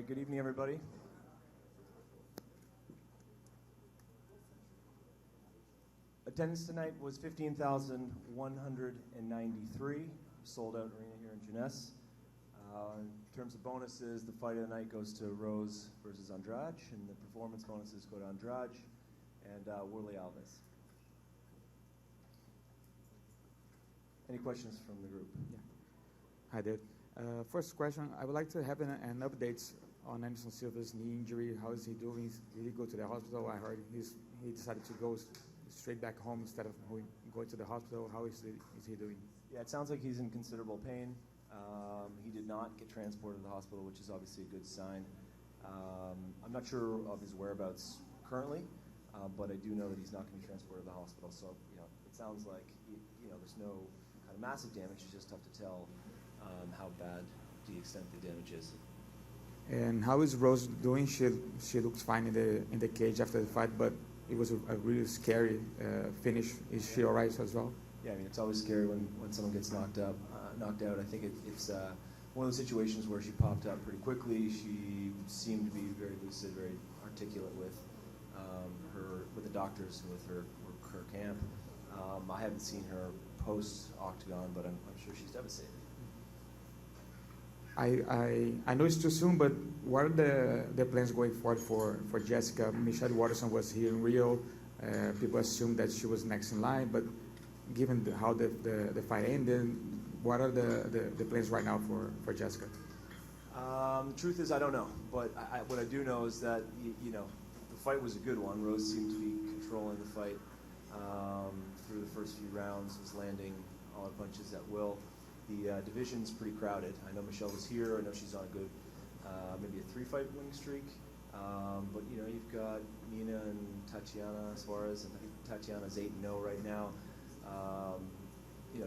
right, good evening, everybody. Attendance tonight was 15,193, sold out arena here in Jeunesse. In terms of bonuses, the fight of the night goes to Rose versus Andrade, and the performance bonuses go to Andrade and Worley Alves. Any questions from the group? Yeah. Hi, Dave. First question, I would like to have an update on Anderson Silva's knee injury. How is he doing? Did he go to the hospital? I heard he decided to go straight back home instead of going to the hospital. How is he doing? Yeah, it sounds like he's in considerable pain. He did not get transported to the hospital, which is obviously a good sign. I'm not sure of his whereabouts currently, but I do know that he's not going to be transported to the hospital. So, it sounds like, there's no kind of massive damage. It's just tough to tell how bad the extent of the damage is. And how is Rose doing? She looks fine in the cage after the fight, but it was a really scary finish. Is she all right as well? Yeah, I mean, it's always scary when someone gets knocked out. I think it's one of those situations where she popped up pretty quickly. She seemed to be very lucid, very articulate with the doctors, with her camp. I haven't seen her post-octagon, but I'm sure she's devastated. I know it's too soon, but what are the plans going forward for Jessica? Michelle Waterson was here in Rio. People assumed that she was next in line, but given how the fight ended, what are the plans right now for Jessica? The truth is, I don't know. But what I do know is that, the fight was a good one. Rose seemed to be controlling the fight through the first few rounds, was landing all her punches at will. The division's pretty crowded. I know Michelle was here. I know she's on a good, maybe a 3-fight winning streak. But, you've got Nina and Tatiana Suarez, and I think Tatiana's 8-0 right now.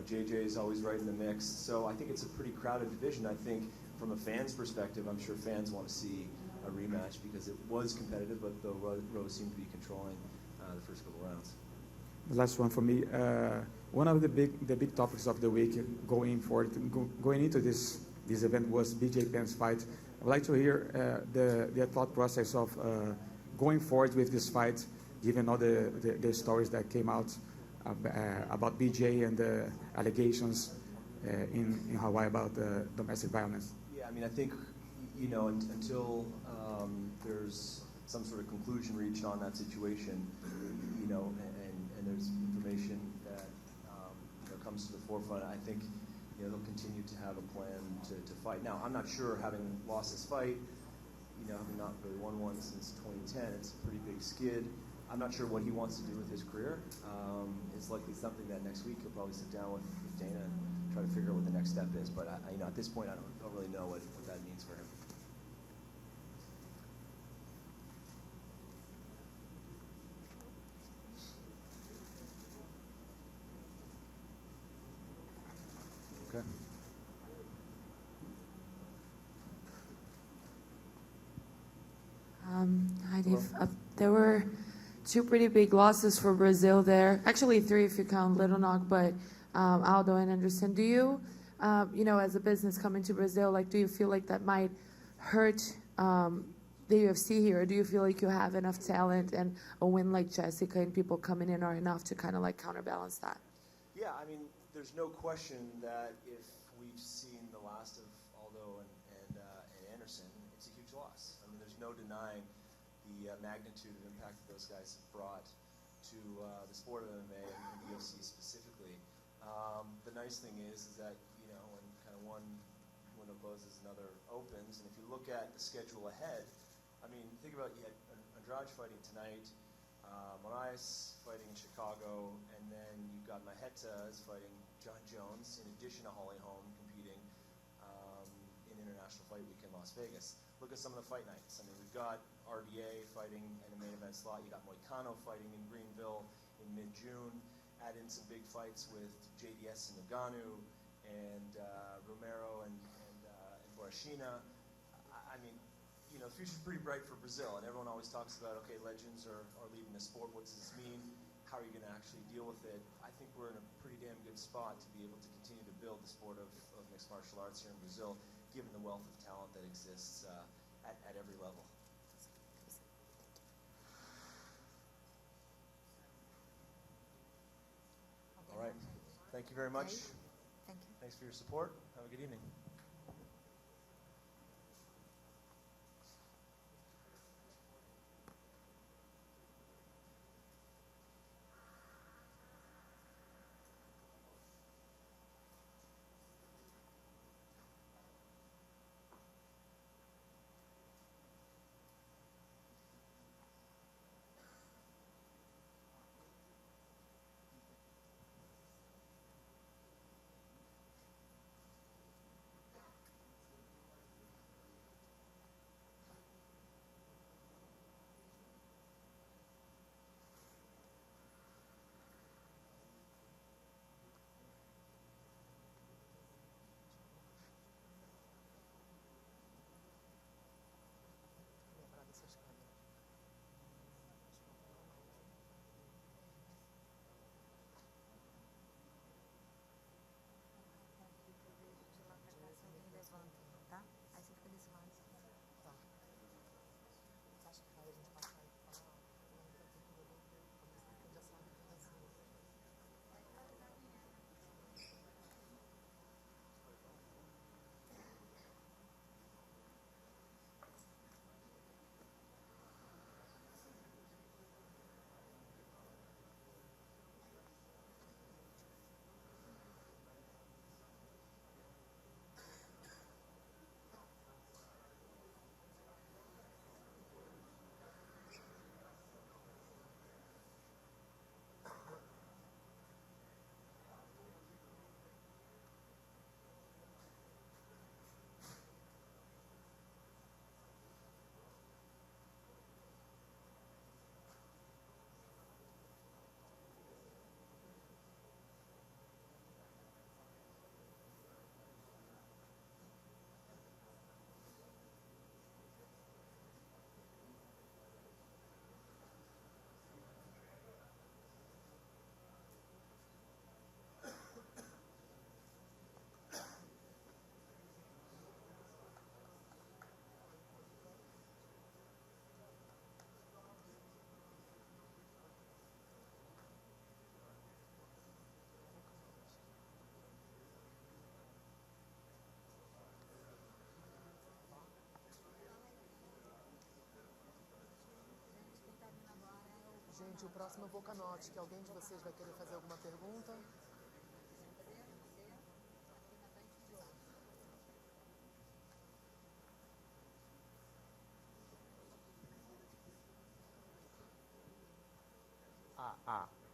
JJ is always right in the mix. So I think it's a pretty crowded division. I think from a fan's perspective, I'm sure fans want to see a rematch because it was competitive, but though Rose seemed to be controlling the first couple rounds. The last one for me. One of the big topics of the week going into this event was BJ Penn's fight. I'd like to hear the thought process of going forward with this fight, given all the stories that came out about BJ and the allegations in Hawaii about domestic violence. Yeah, I mean, I think, until there's some sort of conclusion reached on that situation, and there's information that comes to the forefront, I think they'll continue to have a plan to fight. Now, I'm not sure, having lost this fight, having not really won one since 2010, it's a pretty big skid. I'm not sure what he wants to do with his career. It's likely something that next week he'll probably sit down with Dana and try to figure out what the next step is. But at this point, I don't really know what that means for him. Okay. Hi, Dave. There were 2 pretty big losses for Brazil there. Actually 3 if you count Little Knock, but Aldo and Anderson. Do you, as a business coming to Brazil, do you feel like that might hurt the UFC here? Or do you feel like you have enough talent and a win like Jessica and people coming in are enough to kind of counterbalance that? Yeah, I mean, there's no question that if we've seen the last of Aldo and Anderson, it's a huge loss. I mean, there's no denying the magnitude of impact that those guys have brought to the sport of MMA and the UFC specifically. The nice thing is that, when kind of one window closes, another opens. And if you look at the schedule ahead, I mean, think about, you had Andrade fighting tonight, Moraes fighting in Chicago, and then you've got Maheta is fighting John Jones, in addition to Holly Holm competing in International Fight Week in Las Vegas. Look at some of the fight nights. I mean, we've got RDA fighting in a main event slot. You got Moicano fighting in Greenville in mid-June. Add in some big fights with JDS and Nagano and Romero and Borashina. I mean, the future's pretty bright for Brazil, and everyone always talks about, okay, legends are leaving the sport. What does this mean? How are you going to actually deal with it? I think we're in a pretty damn good spot to be able to continue to build the sport of mixed martial arts here in Brazil, given the wealth of talent that exists at every level. All right. Thank you very much. Thank you. Thanks for your support. Have a good evening. Tá? Aí você fica desse lado. Gente, o próximo eu vou com a Note, que alguém de vocês vai querer fazer alguma pergunta?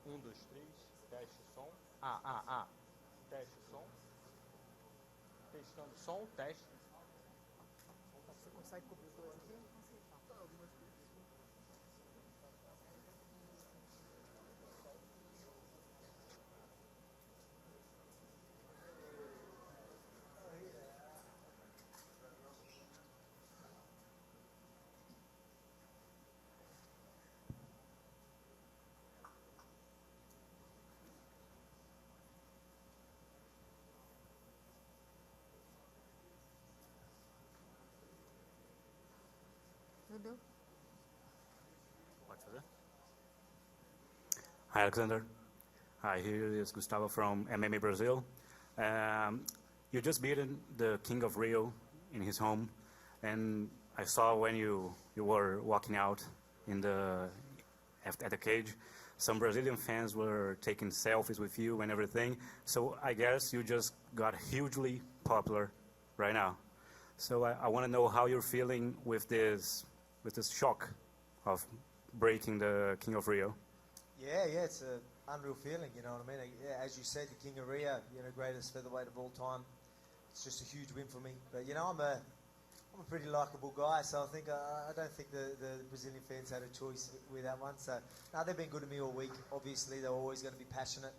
Um, dois, três, teste som. A. Teste som. Testando som, teste. Você consegue cobrir os dois aqui? Entendeu? Pode fazer? Hi, Alexander. Hi, here is Gustavo from MMA Brazil. You just beaten the King of Rio in his home, and I saw when you were walking out in at the cage, some Brazilian fans were taking selfies with you and everything. So I guess you just got hugely popular right now. So I want to know how you're feeling with this shock of breaking the King of Rio. Yeah, it's an unreal feeling, you know what I mean? Yeah, as you said, the King of Rio, greatest featherweight of all time. It's just a huge win for me. But, I'm a pretty likable guy, so I don't think the Brazilian fans had a choice with that one. So, no, they've been good to me all week. Obviously, they're always going to be passionate.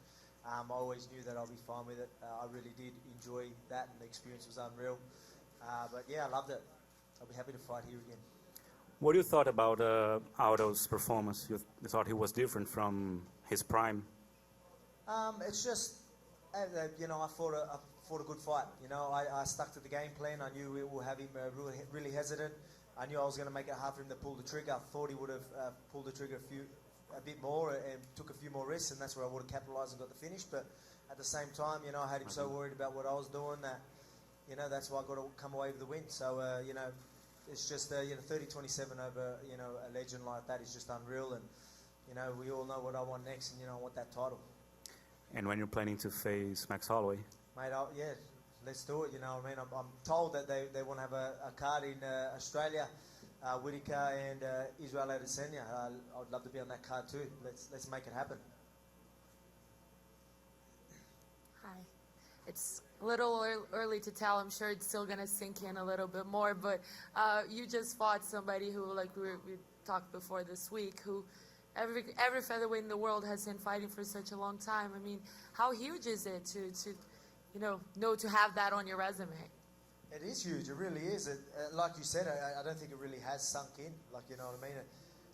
I always knew that I'll be fine with it. I really did enjoy that, and the experience was unreal. But, yeah, I loved it. I'll be happy to fight here again. What do you thought about Aldo's performance? You thought he was different from his prime? It's just, I fought a good fight. I stuck to the game plan. I knew we will have him really hesitant. I knew I was going to make it hard for him to pull the trigger. I thought he would have pulled the trigger a bit more and took a few more risks, and that's where I would have capitalised and got the finish. But at the same time, I had him so worried about what I was doing that, that's why I got to come away with the win. So, it's just, 30-27 over, a legend like that is just unreal. And, we all know what I want next, and, I want that title. And when you're planning to face Max Holloway? Mate, yeah, let's do it, I'm told that they want to have a card in Australia, Whittaker and Israel Adesanya. I'd love to be on that card too. Let's make it happen. Hi. It's a little early to tell. I'm sure it's still going to sink in a little bit more. But you just fought somebody who, like we talked before this week, who every featherweight in the world has been fighting for such a long time. I mean, how huge is it to know to have that on your resume? It is huge. It really is. Like you said, I don't think it really has sunk in. Like, you know what I mean?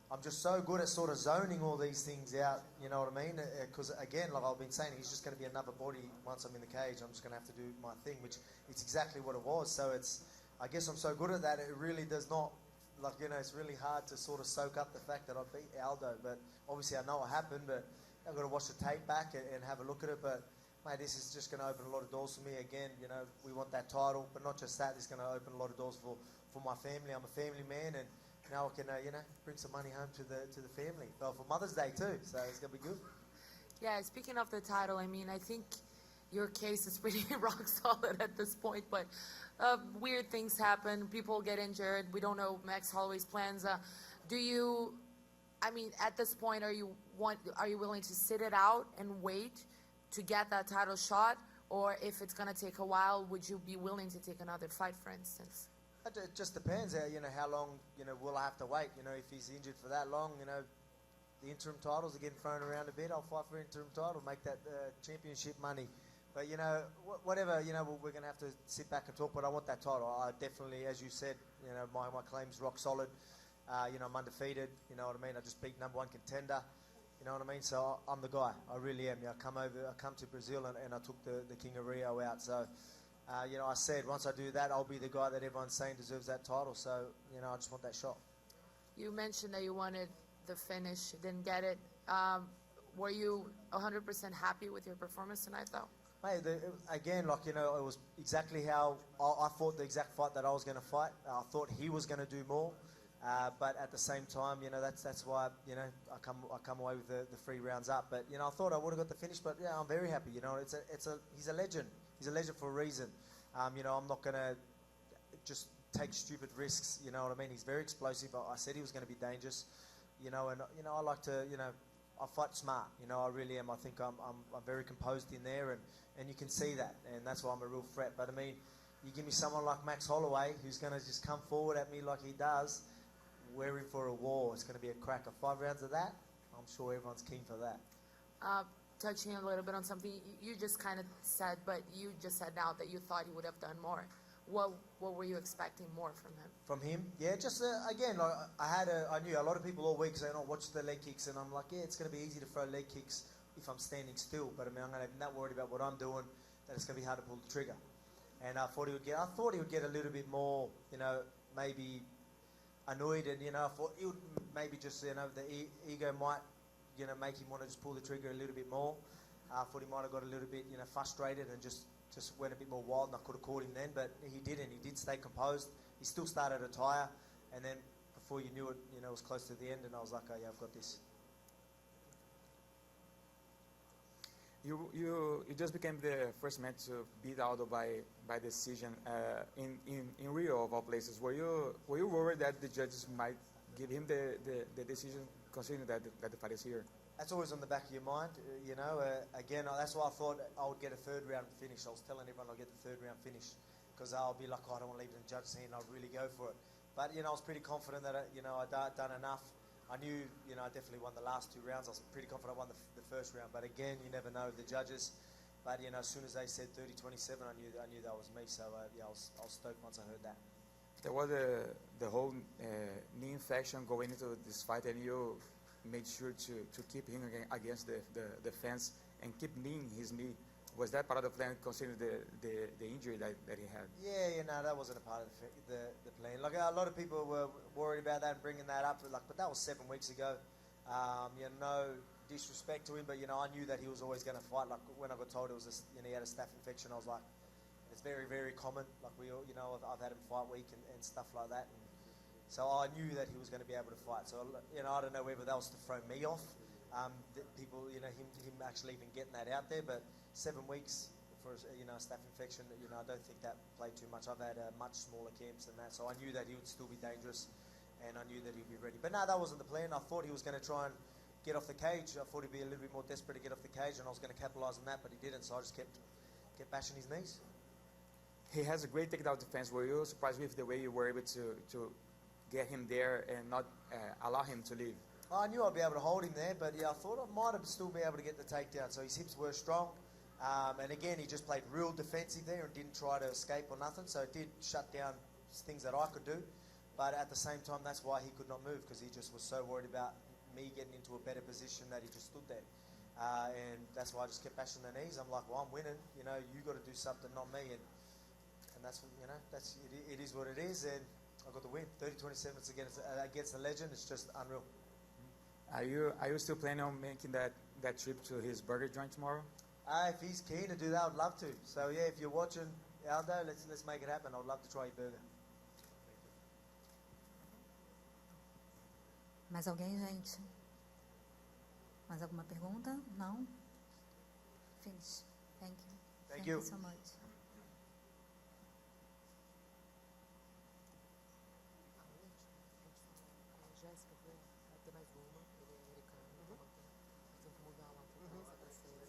I'm just so good at sort of zoning all these things out, you know what I mean? Because, again, like I've been saying, he's just going to be another body once I'm in the cage. I'm just going to have to do my thing, which it's exactly what it was. So I guess I'm so good at that, it really does not, it's really hard to sort of soak up the fact that I beat Aldo. But obviously I know what happened, but I've got to watch the tape back and have a look at it. But, mate, this is just going to open a lot of doors for me. Again, we want that title, but not just that. It's going to open a lot of doors for my family. I'm a family man, and now I can, bring some money home to the family. Well, for Mother's Day too, so it's going to be good. Yeah, speaking of the title, I mean, I think your case is pretty rock solid at this point, but weird things happen. People get injured. We don't know Max Holloway's plans. At this point, are you willing to sit it out and wait to get that title shot? Or if it's going to take a while, would you be willing to take another fight, for instance? It just depends, how long, will I have to wait? If he's injured for that long, the interim titles are getting thrown around a bit. I'll fight for interim title, make that championship money. But, whatever, we're going to have to sit back and talk, but I want that title. I definitely, as you said, my claim's rock solid. I'm undefeated, you know what I mean? I just beat number one contender, you know what I mean? So I'm the guy, I really am. I come to Brazil and I took the King of Rio out. So, I said once I do that, I'll be the guy that everyone's saying deserves that title. So, I just want that shot. You mentioned that you wanted the finish, didn't get it. Were you 100% happy with your performance tonight, though? Mate, again, it was exactly how I thought the exact fight that I was going to fight. I thought he was going to do more. But at the same time, that's why, I come away with the 3 rounds up. But, I thought I would have got the finish, but, I'm very happy. He's a legend. He's a legend for a reason. I'm not going to just take stupid risks, you know what I mean? He's very explosive. I said he was going to be dangerous, and, I like to, I fight smart, I really am. I think I'm very composed in there, and you can see that, and that's why I'm a real threat. But, you give me someone like Max Holloway who's going to just come forward at me like he does, we're in for a war. It's going to be a cracker. 5 rounds of that, I'm sure everyone's keen for that. Touching a little bit on something you just kind of said, but you just said now that you thought he would have done more. What were you expecting more from him? From him? Yeah, just again, I knew a lot of people all week saying, watch the leg kicks, and I'm like, yeah, it's going to be easy to throw leg kicks if I'm standing still, but I'm not worried about what I'm doing, that it's going to be hard to pull the trigger. And I thought he would get a little bit more, maybe annoyed, and I thought he would maybe just, the ego might, make him want to just pull the trigger a little bit more. I thought he might have got a little bit, frustrated and just went a bit more wild, and I could have caught him then, but he didn't. He did stay composed. He still started a tire, and then before you knew it, it was close to the end, and I was like, oh yeah, I've got this. You just became the first man to beat Aldo by decision in Rio, of all places. Were you worried that the judges might give him the decision, considering that the fight is here? That's always on the back of your mind, Again, that's why I thought I would get a 3rd round finish. I was telling everyone I'll get the 3rd round finish because I'll be like, I don't want to leave it in the judge's hand. I'll really go for it. But, I was pretty confident that, I'd done enough. I knew, I definitely won the last 2 rounds. I was pretty confident I won the 1st round. But again, you never know the judges. But, as soon as they said 30-27, I knew that was me. So, I was stoked once I heard that. There was the whole knee infection going into this fight, and you made sure to keep him against the fence and keep kneeing his knee Was that part of the plan, considering the injury that he had? Yeah, no, that wasn't a part of the plan. Like a lot of people were worried about that and bringing that up, but that was 7 weeks ago. No disrespect to him, but I knew that he was always going to fight. Like when I got told it was, he had a staph infection, I was like, it's very, very common. Like we all, I've had him fight week and stuff like that, and so I knew that he was going to be able to fight. So I don't know whether that was to throw me off. People, him actually even getting that out there, but 7 weeks for a staph infection, I don't think that played too much. I've had much smaller camps than that, so I knew that he would still be dangerous, and I knew that he'd be ready. But no, that wasn't the plan. I thought he was going to try and get off the cage. I thought he'd be a little bit more desperate to get off the cage, and I was going to capitalise on that, but he didn't. So I just kept bashing his knees. He has a great takedown defense. Were you surprised with the way you were able to get him there and not allow him to leave? I knew I'd be able to hold him there, but I thought I might have still be able to get the takedown. So his hips were strong. And again, he just played real defensive there and didn't try to escape or nothing. So it did shut down things that I could do. But at the same time, that's why he could not move, because he just was so worried about me getting into a better position that he just stood there. And that's why I just kept bashing the knees. I'm like, well, I'm winning. You got to do something, not me. And that's what, it is what it is. And I got the win. 30-27 against the legend. It's just unreal. Are you still planning on making that trip to his burger joint tomorrow? If he's keen to do that, I'd love to. So yeah, if you're watching, Aldo, let's make it happen. I'd love to try your burger. Mais alguém, gente? Mais alguma pergunta? Não? Finish. Thank you. Thank you. So much. Jéssica, vai ter mais uma. Ele é americano. Tem que mudar lá pra pra ser.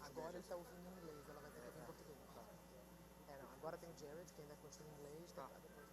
Agora ele tá ouvindo em inglês. Ela vai ter que ouvir em português. Não. Agora tem o Jared, que ainda continua em inglês. Depois.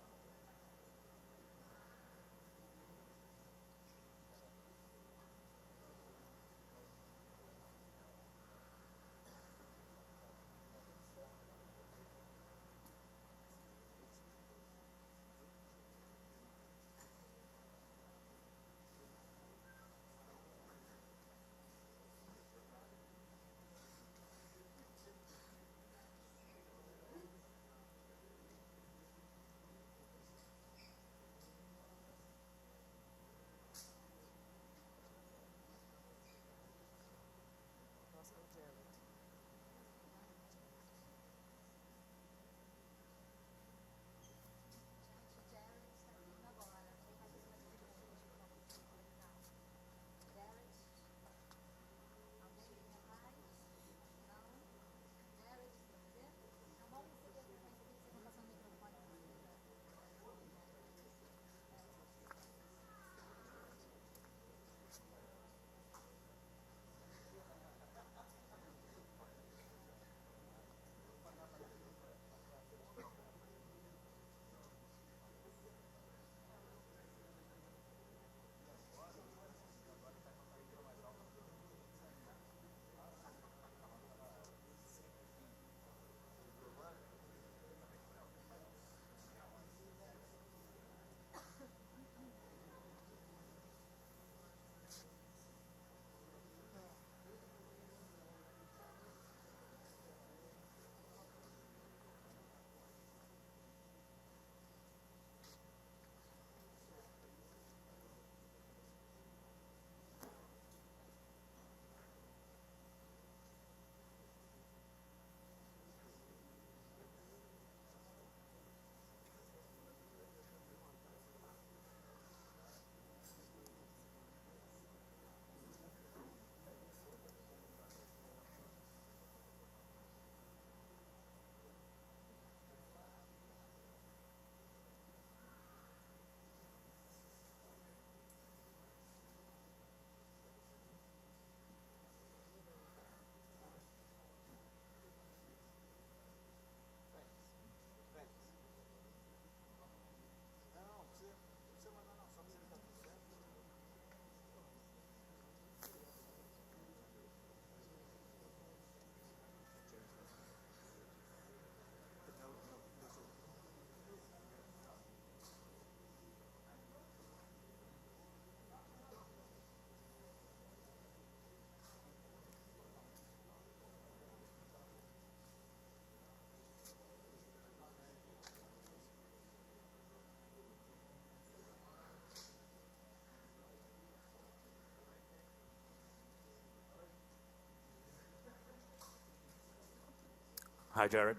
Hi, Jared.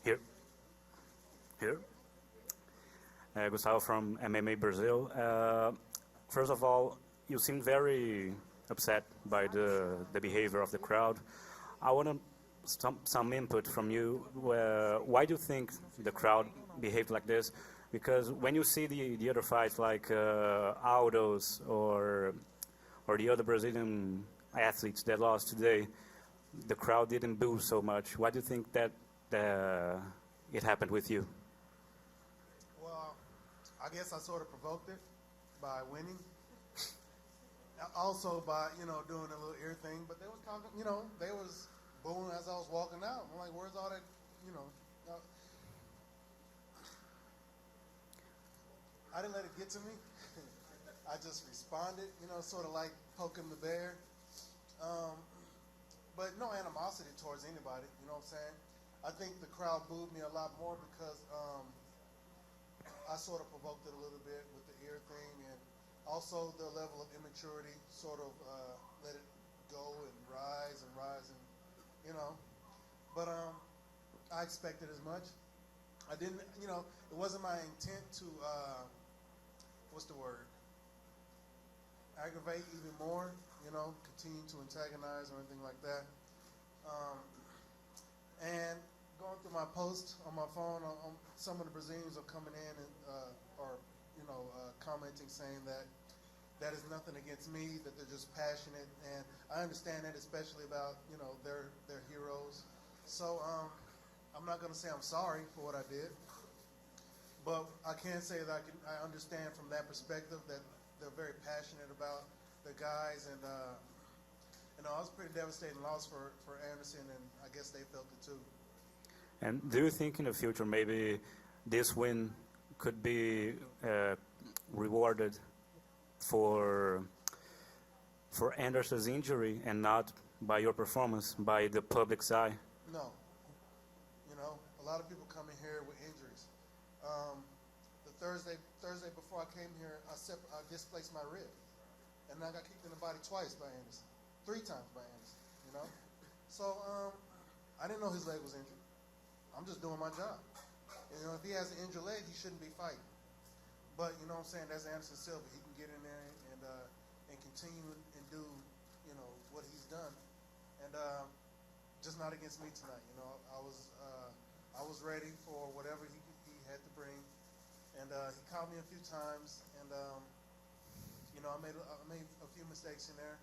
Here. Here. Gustavo from MMA Brazil. First of all, you seem very upset by the behavior of the crowd. I want some input from you. Why do you think the crowd behaved like this? Because when you see the other fights like Aldo's or the other Brazilian athletes that lost today, the crowd didn't boo so much. Why do you think that it happened with you? Well, I guess I sort of provoked it by winning. Also by, doing a little ear thing. But they was talking, they was booing as I was walking out. I'm like, where's all that, I didn't let it get to me. I just responded, sort of like poking the bear. But no animosity towards anybody, you know what I'm saying? I think the crowd booed me a lot more because I sort of provoked it a little bit with the ear thing, and also the level of immaturity sort of let it go and rise, and But I expected as much. I didn't, it wasn't my intent to, aggravate even more, continue to antagonize or anything like that. And going through my post on my phone, some of the Brazilians are coming in and commenting, saying that is nothing against me, that they're just passionate, and I understand that, especially about their heroes. So I'm not going to say I'm sorry for what I did, but I can say that I understand from that perspective that they're very passionate about the guys, and I was pretty devastating loss for Anderson, and I guess they felt it too. And do you think in the future maybe this win could be rewarded for Anderson's injury and not by your performance, by the public's eye? No. A lot of people come in here with injuries. The Thursday before I came here, I displaced my rib, and I got kicked in the body twice by Anderson, 3 times by Anderson. So I didn't know his leg was injured. I'm just doing my job. If he has an injured leg, he shouldn't be fighting. But you know what I'm saying? That's Anderson Silva. He can get in there and continue and do what he's done, and just not against me tonight. I was ready for whatever he had to bring, and he caught me a few times, and I made a few mistakes in there.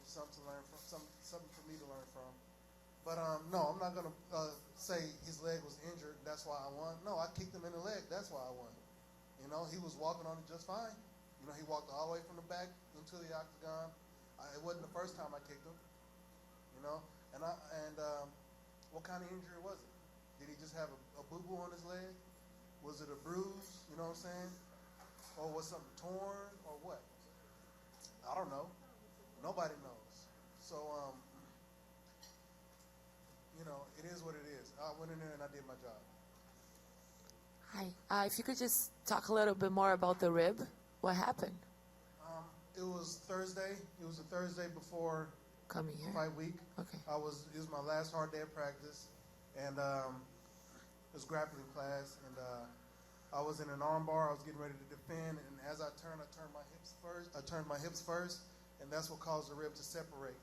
Something to learn from, something for me to learn from. But no, I'm not gonna say his leg was injured. That's why I won. No, I kicked him in the leg. That's why I won. He was walking on it just fine. He walked all the way from the back into the octagon. It wasn't the first time I kicked him. And what kind of injury was it? Did he just have a boo-boo on his leg? Was it a bruise? You know what I'm saying? Or was something torn or what? I don't know. Nobody knows. So it is what it is. I went in there and I did my job. Hi. If you could just talk a little bit more about the rib. What happened? It was Thursday. It was the Thursday before Coming here? fight week. Okay. It was my last hard day of practice, and it was grappling class, and I was in an arm bar. I was getting ready to defend, and as I turned my hips first. I turned my hips first, and that's what caused the rib to separate.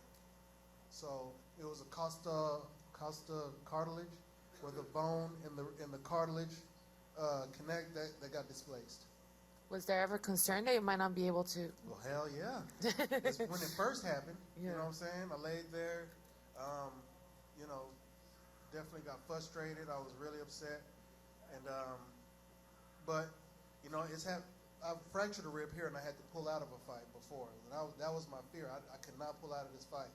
So it was a costa cartilage, where the bone and the cartilage connect. That got displaced. Was there ever concern that you might not be able to? Well, hell yeah. It's when it first happened, you know what I'm saying? I laid there, definitely got frustrated. I was really upset. And, but, I fractured a rib here, and I had to pull out of a fight before. And that was my fear. I could not pull out of this fight.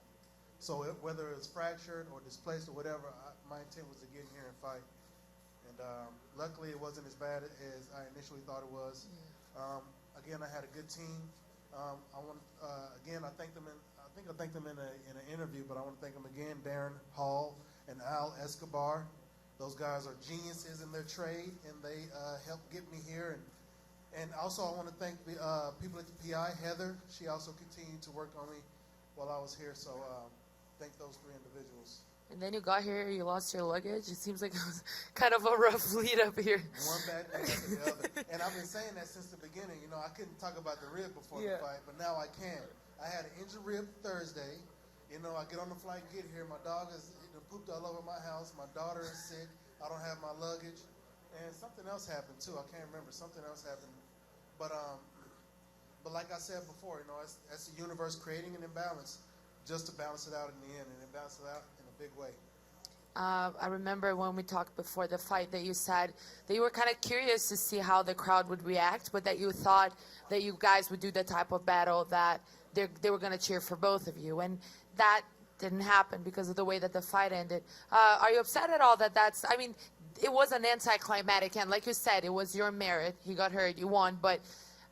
So whether it's fractured or displaced or whatever, my intent was to get in here and fight. And luckily, it wasn't as bad as I initially thought it was. Again, I had a good team. I want again. I thanked them. I think I thanked them in an interview, but I want to thank them again. Darren Hall and Al Escobar. Those guys are geniuses in their trade, and they helped get me here. And also, I want to thank the people at the PI. Heather, she also continued to work on me while I was here. So, thank those 3 individuals. And then you got here, you lost your luggage. It seems like it was kind of a rough lead up here. One bad thing after the other. And I've been saying that since the beginning. You know, I couldn't talk about the rib before the fight, but now I can. I had an injured rib Thursday. You know, I get on the flight and get here. My dog is pooped all over my house. My daughter is sick. I don't have my luggage. And something else happened, too. I can't remember. Something else happened. But like I said before, you know, that's the universe creating an imbalance just to balance it out in the end. And it balanced it out in a big way. I remember when we talked before the fight that you said that you were kind of curious to see how the crowd would react, but that you thought that you guys would do the type of battle that they were going to cheer for both of you. And that didn't happen because of the way that the fight ended. Are you upset at all I mean, it was an anticlimactic end. Like you said, it was your merit. He got hurt, you won. But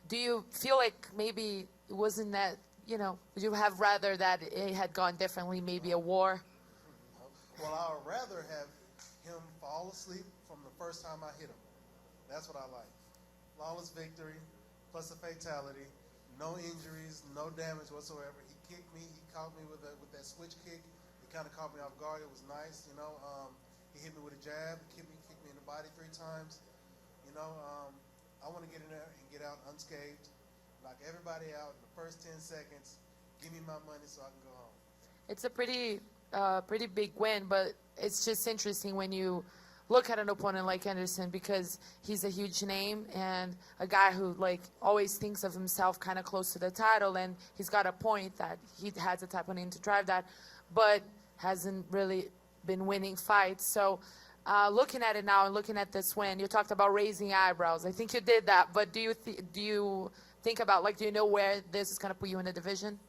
do you feel like maybe it wasn't that, you know, would you have rather that it had gone differently, maybe a war? Well, I would rather have him fall asleep from the first time I hit him. That's what I like. Flawless victory, plus a fatality, no injuries, no damage whatsoever. He kicked me. He caught me with that switch kick. It kind of caught me off guard. It was nice, you know. He hit me with a jab. He kicked me in the body 3 times. You know, I want to get in there and get out unscathed, knock everybody out in the first 10 seconds, give me my money so I can go home. It's a pretty big win, but it's just interesting when you look at an opponent like Anderson because he's a huge name and a guy who like always thinks of himself kind of close to the title, and he's got a point that he has the type of name to drive that, but hasn't really been winning fights. So looking at it now and looking at this win, you talked about raising eyebrows. I think you did that, but do you think about, like, do you know where this is going to put you in the division?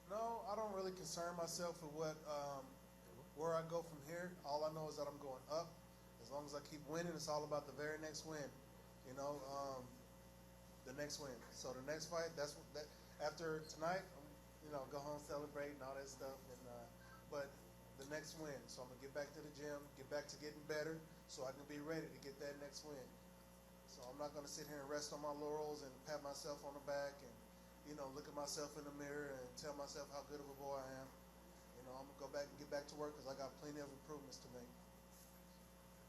No, I don't really concern myself with where I go from here. All I know is that I'm going up. As long as I keep winning, it's all about the very next win. You know, the next win. So the next fight, after tonight, you know, go home, celebrate, and all that stuff. But the next win. So I'm gonna get back to the gym, get back to getting better, so I can be ready to get that next win. So I'm not gonna sit here and rest on my laurels and pat myself on the back and, you know, look at myself in the mirror and tell myself how good of a boy I am. You know, I'm gonna go back and get back to work because I got plenty of improvements to make.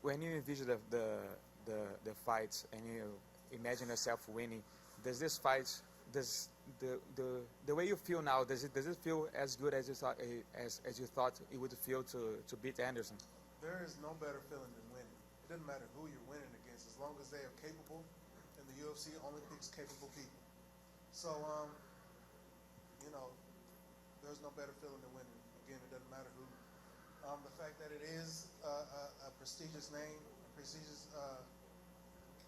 When you envision the fights and you imagine yourself winning, does this fight, the way you feel now, does it feel as good as you thought it would feel to beat Anderson? There is no better feeling than winning. It doesn't matter who you're winning against, as long as they are capable. And the UFC only picks capable people. So, you know, there's no better feeling than winning. Again, it doesn't matter who. The fact that it is a prestigious name, a prestigious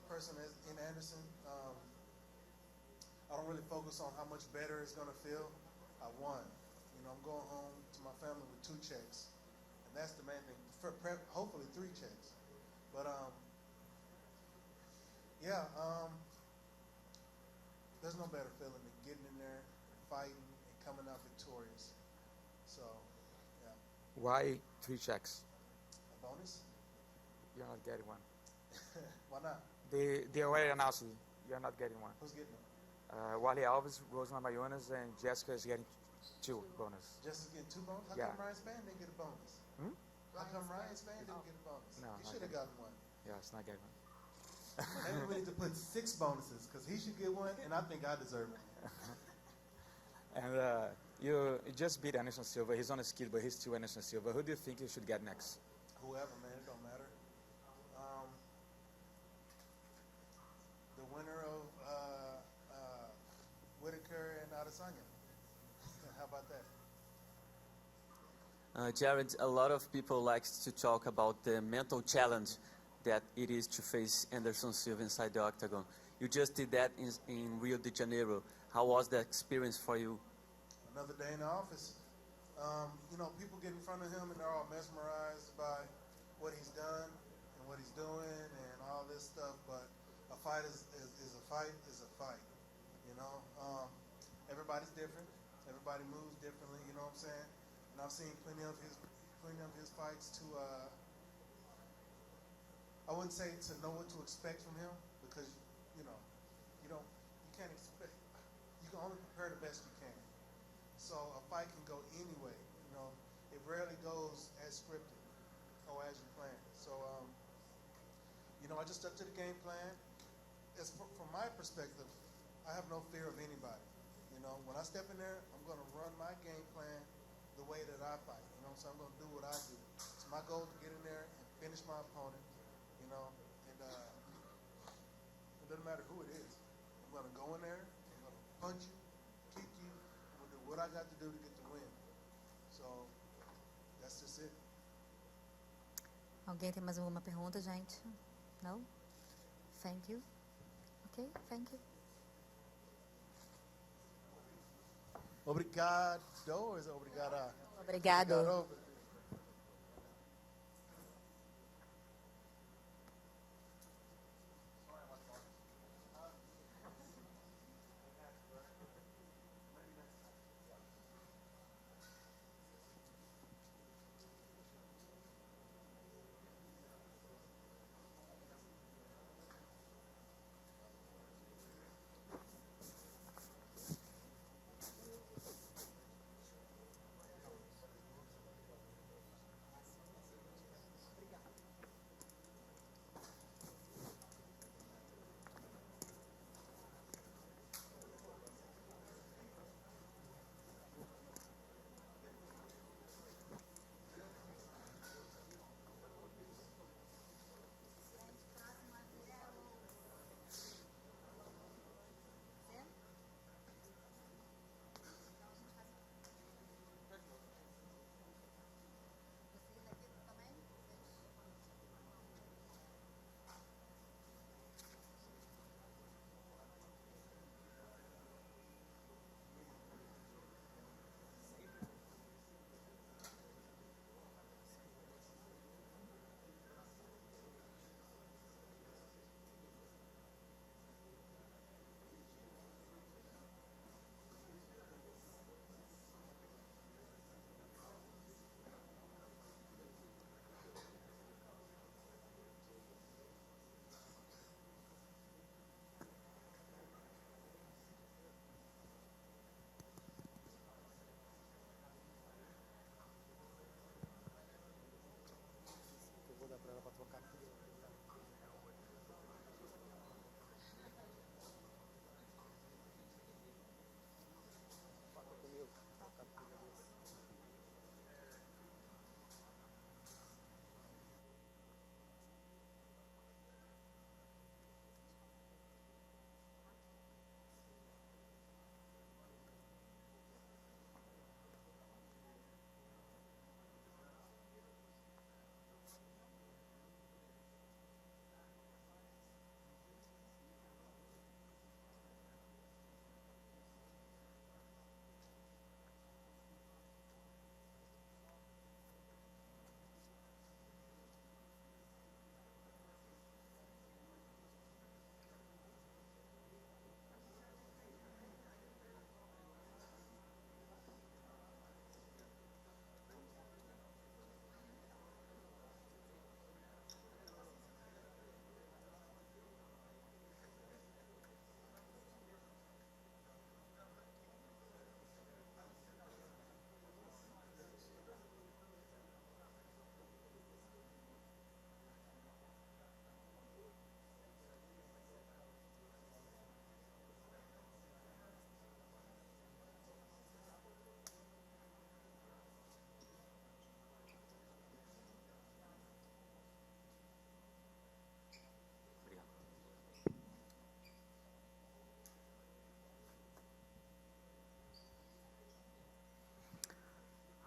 person in Anderson, I don't really focus on how much better it's going to feel. I won. You know, I'm going home to my family with 2 checks. And that's the main thing. Hopefully 3 checks. But, yeah, there's no better feeling than getting in there, fighting, and coming out victorious. So, yeah. Why 3 checks? A bonus? You're not getting one. Why not? They already announced you're not getting one. Who's getting it? Wally Alves, Rose Namajunas, and Jessica is getting 2 bonus. Jessica's getting 2 bonus? How Yeah. come Ryan Spann didn't get a bonus? How come Ryan Spann didn't get a bonus? No, he not should have getting gotten one. Yeah, it's not getting one. Maybe we need to put 6 bonuses because he should get one, and I think I deserve it. And you just beat Anderson Silva. He's on a skid, but he's still Anderson Silva. Who do you think you should get next? Whoever, man, it don't matter. The winner of Whitaker and Adesanya. How about that? Jared, a lot of people like to talk about the mental challenge that it is to face Anderson Silva inside the octagon. You just did that in Rio de Janeiro. How was that experience for you? Another day in the office. You know, people get in front of him and they're all mesmerized by what he's done and what he's doing and all this stuff. But a fight is a fight is a fight. You know, everybody's different. Everybody moves differently. You know what I'm saying? And I've seen plenty of his fights to. I wouldn't say to know what to expect from him because you know you can't expect. You can only prepare the best you can. So a fight can go anyway. You know, it rarely goes as scripted. as you're playing. So, I just stuck to the game plan. From my perspective, I have no fear of anybody. When I step in there, I'm going to run my game plan the way that I fight. So I'm going to do what I do. It's my goal to get in there and finish my opponent. And it doesn't matter who it is. I'm going to go in there, I'm going to punch you, kick you, I'm going to do what I got to do to get the win. So that's just it. Alguém tem mais alguma pergunta, gente? Não? Thank you. Okay, thank you. Obrigado, or is it obrigada? Obrigado. Obrigado.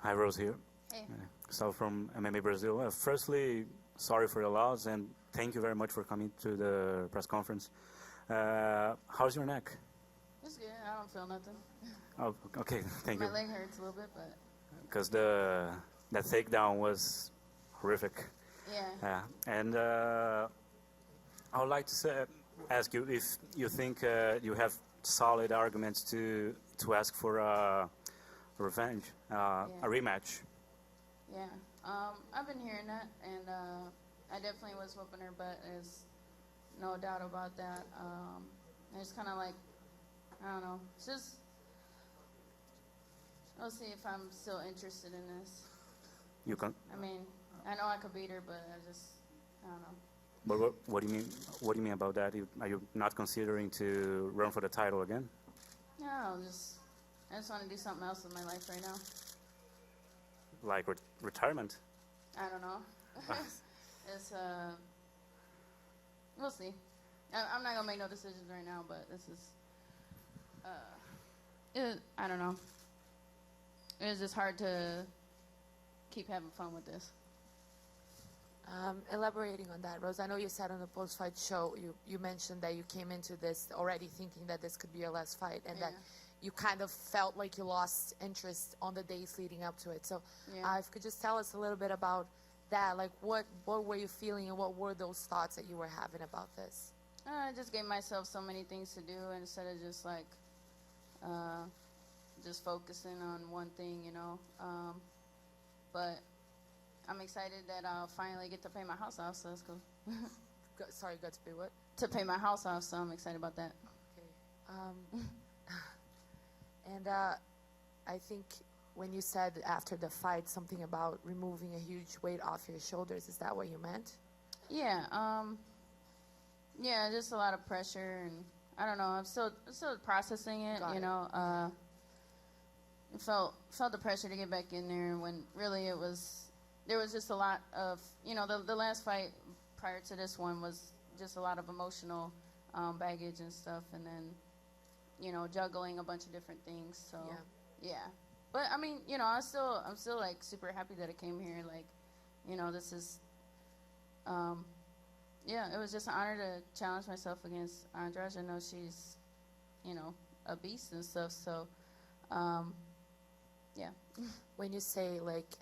Hi, Rose here. Hey. Gustavo from MMA Brazil. Firstly, sorry for your loss, and thank you very much for coming to the press conference. How's your neck? It's good. I don't feel nothing. Oh, okay, thank you. My leg hurts a little bit, but Because that takedown was horrific. yeah. And I would like to ask you if you think you have solid arguments to ask for revenge, a rematch. Yeah. I've been hearing that, and I definitely was whooping her butt. There's no doubt about that. It's kind of like, I don't know. It's just, we'll see if I'm still interested in this. You can. I mean, I know I could beat her, but I don't know. But what do you mean? What do you mean about that? Are you not considering to run for the title again? No, I just want to do something else with my life right now. Like retirement? I don't know. It's we'll see. I'm not gonna make no decisions right now, but this is I don't know. It's just hard to keep having fun with this. Elaborating on that, Rose, I know you said on the post-fight show, you mentioned that you came into this already thinking that this could be your last fight, and that you kind of felt like you lost interest on the days leading up to it. So if you could just tell us a little bit about that, like what were you feeling and what were those thoughts that you were having about this? I just gave myself so many things to do instead of just like just focusing on one thing, you know. But I'm excited that I'll finally get to pay my house off, so that's cool. Sorry, got to pay what? To pay my house off, so I'm excited about that. Okay. And I think when you said after the fight something about removing a huge weight off your shoulders, is that what you meant? Yeah, yeah, just a lot of pressure, and I don't know. I'm still processing it. Got you it. know, felt the pressure to get back in there when really there was just a lot of, you know, the last fight prior to this one was just a lot of emotional baggage and stuff, and then, you know, juggling a bunch of different things. So yeah. But I mean, you know, I'm still like super happy that I came here. Like, you know, this is yeah, it was just an honor to challenge myself against Andrade. I know she's, you know, a beast and stuff. So yeah. When you say like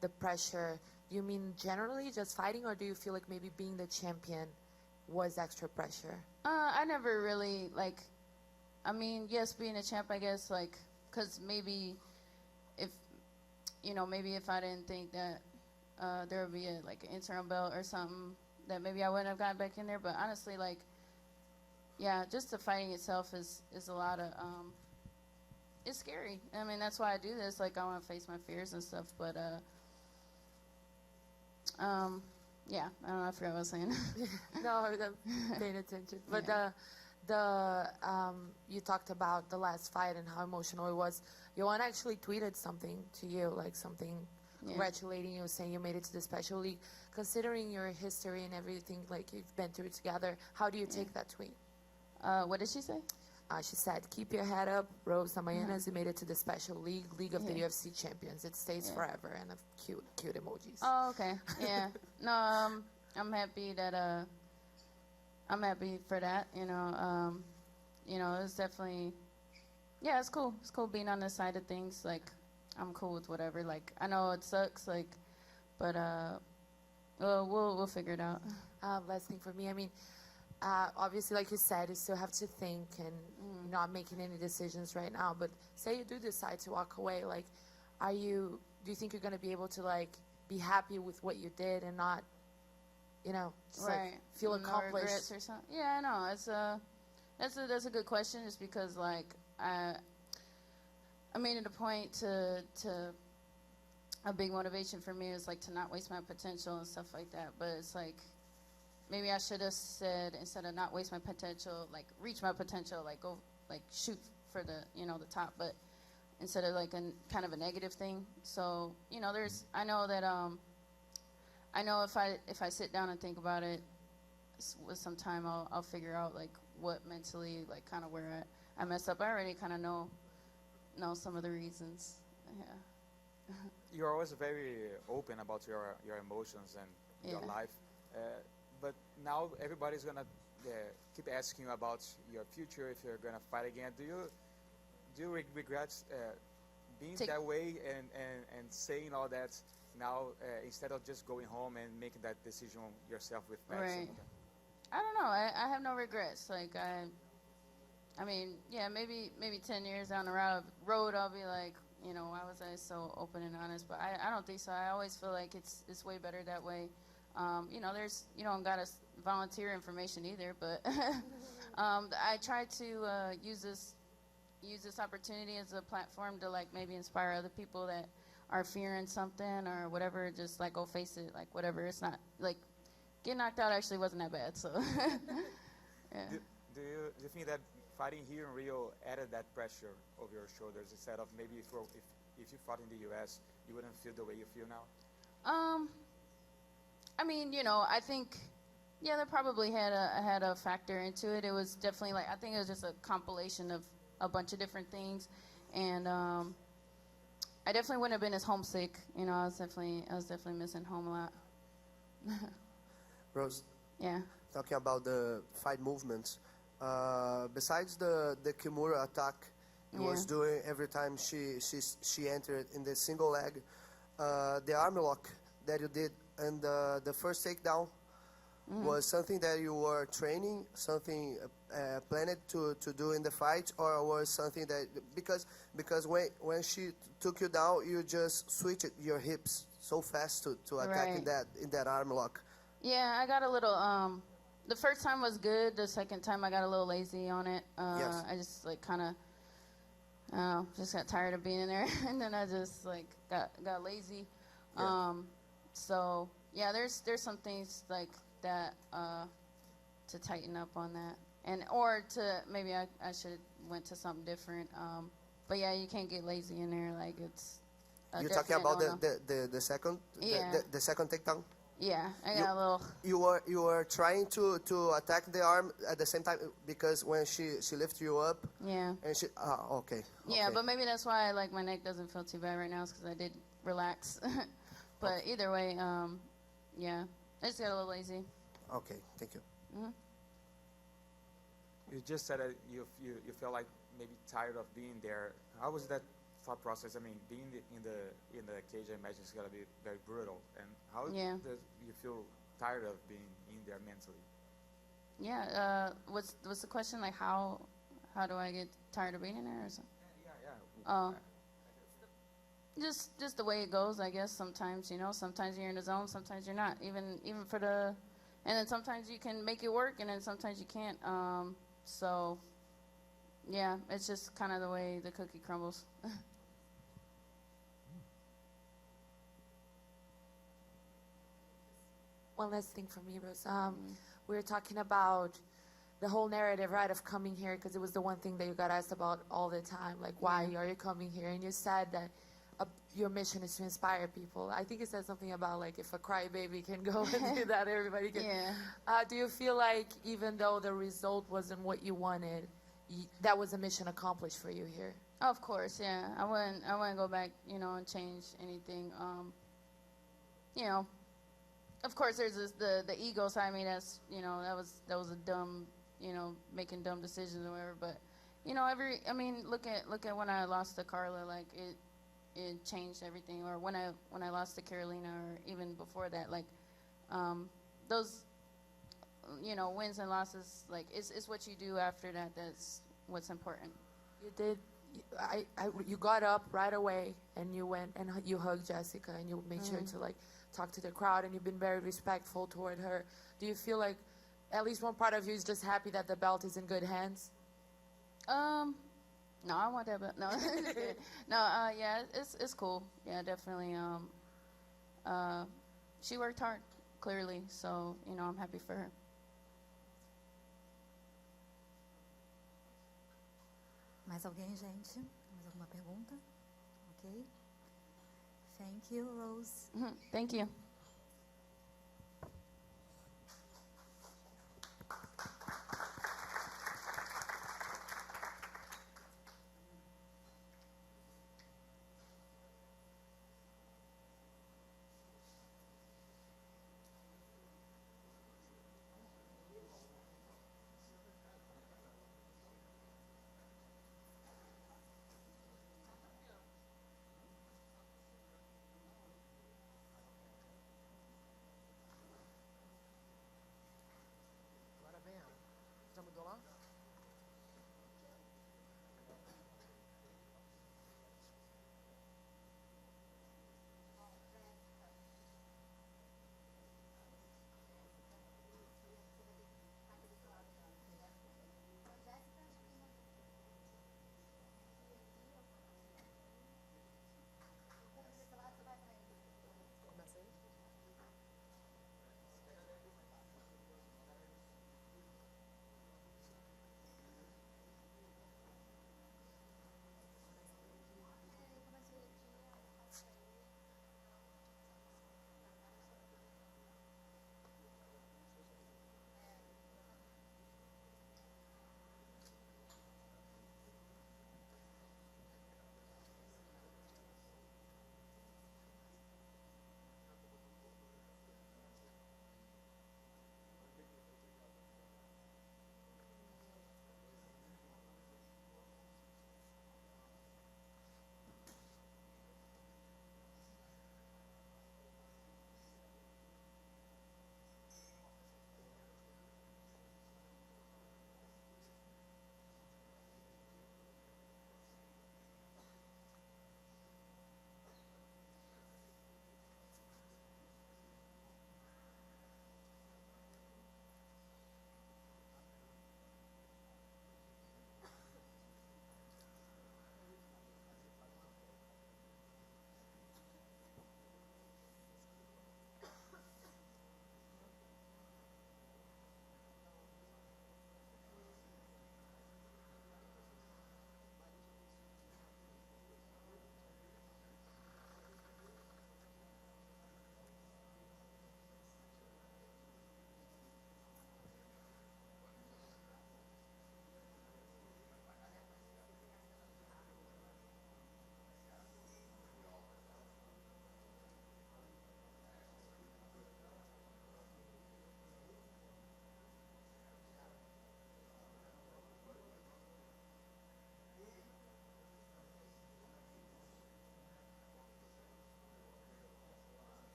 the pressure, do you mean generally just fighting, or do you feel like maybe being the champion was extra pressure? I never really like. I mean, yes, being a champ, I guess, like, because maybe if, you know, maybe if I didn't think that there would be like an interim belt or something, that maybe I wouldn't have gotten back in there. But honestly, like, yeah, just the fighting itself is a lot of, it's scary. I mean, that's why I do this. Like, I want to face my fears and stuff. But, yeah, I don't know, I forgot what I was saying. No, I'm paying attention. But you talked about the last fight and how emotional it was. Johan actually tweeted something to you, like something congratulating you, saying you made it to the special league. Considering your history and everything, like you've been through together, how do you take that tweet? What did she say? She said, "Keep your head up, Rose Namajunas. You made it to the special league of the UFC champions. It stays forever." And a cute emojis. Oh, okay. Yeah. No, I'm happy that I'm happy for that. You know, it's definitely, yeah, it's cool. It's cool being on this side of things. Like, I'm cool with whatever. Like, I know it sucks. Like, but we'll figure it out. Last thing for me, I mean, obviously, like you said, you still have to think, and you're not making any decisions right now. But say you do decide to walk away, like, do you think you're going to be able to, like, be happy with what you did and not, you know, just, like, feel accomplished? Regrets or something? Yeah, I know. It's that's a good question, just because, like, I made it a point to a big motivation for me is, like, to not waste my potential and stuff like that. But it's like, maybe I should have said, instead of not waste my potential, like, reach my potential, like, go, like, shoot for the, you know, the top, but instead of, like, kind of a negative thing. So, you know, I know that, I know if I sit down and think about it with some time, I'll figure out, like, what mentally, like, kind of where I messed up. I already kind of know some of the reasons. Yeah. You're always very open about your emotions and your life. But now everybody's going to keep asking you about your future, if you're going to fight again. Do you regret being that way and saying all that now instead of just going home and making that decision yourself with Max? Right. I don't know. I have no regrets. Like, I mean, yeah, maybe 10 years down the road I'll be like, you know, why was I so open and honest? But I don't think so. I always feel like it's way better that way. You know, you don't got to volunteer information either, but I try to use this opportunity as a platform to, like, maybe inspire other people that are fearing something or whatever, just like go face it, like whatever. It's not like getting knocked out actually wasn't that bad. So yeah. Do you think that fighting here in Rio added that pressure over your shoulders instead of maybe if you fought in the U.S. you wouldn't feel the way you feel now? I mean, you know, I think, yeah, that probably had a factor into it. It was definitely like, I think it was just a compilation of a bunch of different things, and I definitely wouldn't have been as homesick. You know, I was definitely missing home a lot. Rose, Yeah. talking about the fight movements, besides the Kimura attack he was doing every time she entered in the single leg, the arm lock that you did and the first takedown was something that you were training, something planned to do in the fight, or was something that because when she took you down, you just switched your hips so fast to attack in that arm lock. Yeah, I got a little. The first time was good. The second time I got a little lazy on it. Yes. I just like kind of, just got tired of being in there, and then I just like got lazy. Yeah. So yeah, there's some things like that to tighten up on that, and or to maybe I should went to something different. But yeah, you can't get lazy in there. Like it's. You're talking about the second the second takedown. Yeah, I got a little. You were trying to attack the arm at the same time because when she lifted you up. Yeah. And she okay. Yeah, but maybe that's why like my neck doesn't feel too bad right now, because I did relax. But either way, yeah, I just got a little lazy. Okay, thank you. Mm-hmm. You just said that you felt like maybe tired of being there. How was that thought process? I mean, being in the cage, I imagine it's gotta be very brutal. And how does you feel tired of being in there mentally? Yeah. What's the question? Like how do I get tired of being in there or something? Yeah. Just the way it goes, I guess. Sometimes, you know, sometimes you're in the zone, sometimes you're not. Even for the, and then sometimes you can make it work, and then sometimes you can't. So, yeah, it's just kind of the way the cookie crumbles. One last thing for me, Rose. We were talking about the whole narrative, right, of coming here, because it was the one thing that you got asked about all the time, like, why are you coming here? And you said that your mission is to inspire people. I think it said something about, like, if a crybaby can go and do that, everybody can. Yeah. Do you feel like even though the result wasn't what you wanted, that was a mission accomplished for you here? Oh, of course, yeah. I wouldn't go back, you know, and change anything. You know, of course, there's the ego side of me. That's, you know, that was a dumb, you know, making dumb decisions or whatever. But, you know, look at when I lost to Carla, like it changed everything. Or when I lost to Carolina, or even before that, like those, you know, wins and losses, like it's what you do after that that's what's important. You did. You got up right away and you went and you hugged Jessica and you made sure to like talk to the crowd, and you've been very respectful toward her. Do you feel like at least one part of you is just happy that the belt is in good hands? No, I want that belt. No, yeah, it's cool. Yeah, definitely. She worked hard, clearly, so you know I'm happy for her. Mais alguém, gente? Mais alguma pergunta? Ok. Thank you, Rose. Thank you.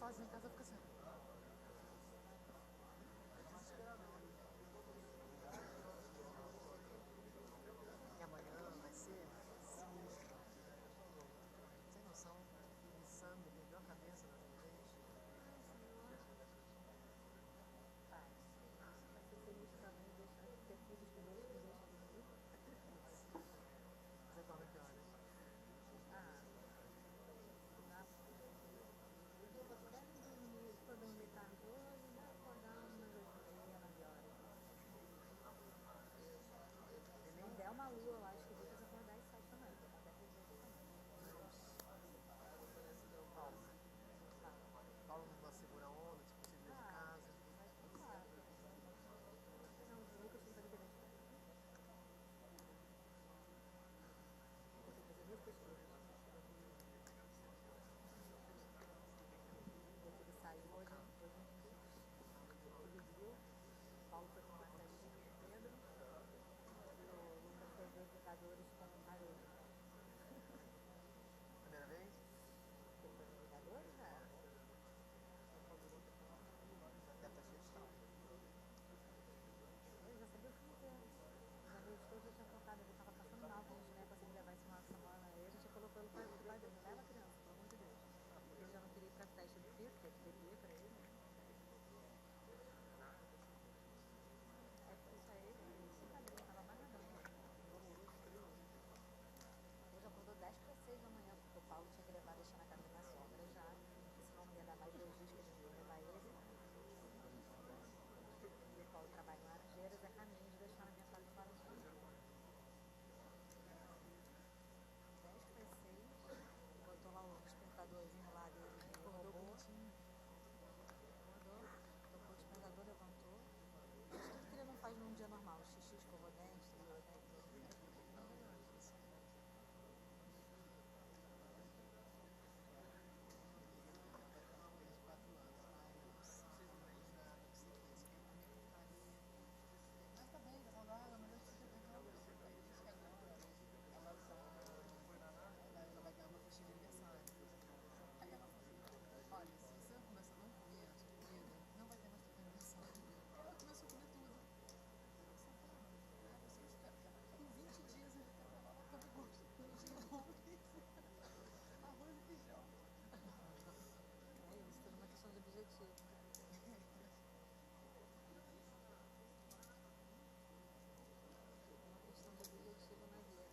sozinho em casa fica assim. E amanhã vai ser sinistro. Sem noção, insano, perdeu a cabeça na vez. Você dorme que horas? Paulo não segura a onda, tipo, você de casa. Paulo foi com uma festinha com o Pedro. O Lucas foi ver Vingadores com o Haroldo. Primeira vez? Foi ver Vingadores? É. Deve estar cheio de tal. Eu já sabia o filme inteiro. Os amigos todos já tinham contado, ele estava passando mal, que a gente não ia conseguir levar esse final de semana. Aí a gente falou pelo pai dele, não leva a criança, pelo amor de Deus. Porque ele já não queria ir pra festa do filho, que é de bebê pra ele, né? É por isso aí, brincadeira, tava mais nadando. Hoje acordou 10 para 6 da manhã, porque o Paulo tinha que levar, deixar na casa da minha sogra já. Senão não ia dar mais 2 dias que a gente ia levar ele. E o Paulo trabalha em Laranjeiras, é caminho de deixar na minha casa em Laranjeiras. 10 para 6, botou lá o despertadorzinho lá dele, acordou bonitinho. Acordou, tocou o despertador, levantou. Tudo que ele não faz num dia normal, xixi, escovou dente, tomou dente. Mas tá bem, tá saudável, mas eu sei que tem que ela vai ganhar uma festinha de aniversário. Aí ela falou assim, olha, se você começar a não comer comida, não vai ter mais teu aniversário. Ela começou a comer tudo. Com 20 dias ele tava lá, tava gosto de arroz e feijão. É isso, tudo uma questão de objetivo. Uma questão de objetivo na vida.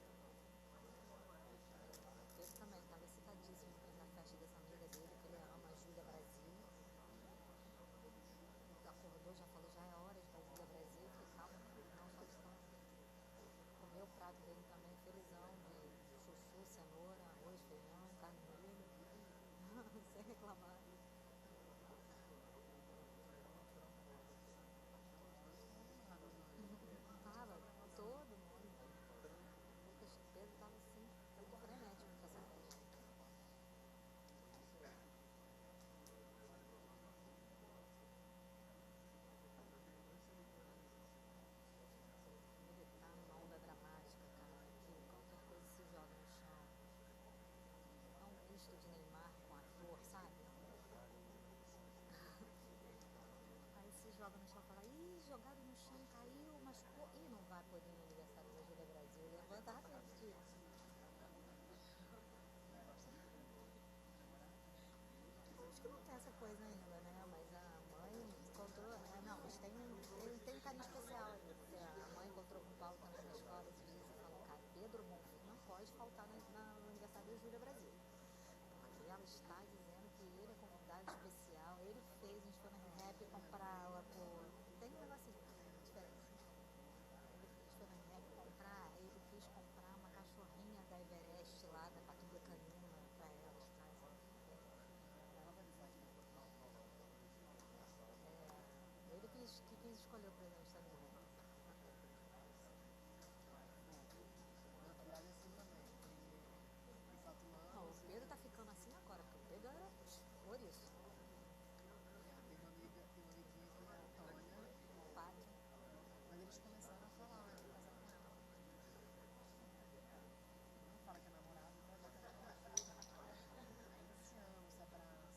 Ele também estava excitadíssimo para ir na festa dessa amiga dele, que ele ama, a Júlia Brasil. Acordou, já falou, já é hora de Júlia Brasil. Fiquei calma, não só distância. Comeu o prato dele também, felizão, de chuchu, cenoura, arroz, feijão, carne moída. Sem reclamar. Tava todo mundo. Lucas Pedro tava assim, tava frenético com essa festa. Ele tá numa onda dramática, cara, que qualquer coisa se joga no chão. É um misto de Neymar com ator, sabe? Aí se joga no chão e fala, ih, jogado no chão, caiu, machucou. Ih, não vai poder ir no aniversário da Júlia Brasil. Levanta rapidinho. Acho que não tem essa coisa ainda, né? Mas a mãe encontrou. Não, mas tem um carinho especial ali. Porque a mãe encontrou com o Paulo também na escola esses dias e falou, cara, Pedro Bonfim não pode faltar no aniversário da Júlia Brasil. Porque ela está dizendo que ele é convidado especial, ele fez, a gente foi na Rap comprar ela por. Tem um negocinho diferente. Ele foi na Rap comprar, ele quis comprar uma cachorrinha da Everest lá, da Patrulha Canina, pra ela de casa. Ele que quis escolher o presente também. Não, o Pedro tá ficando assim agora, porque o Pedro era por isso. Tem uma amiguinha que é a Tônia, Pátria. Mas eles começaram a falar, né? Casar com ela. Não fala que é namorado, mas vai casar com ela. Ainda se ama, se abraça.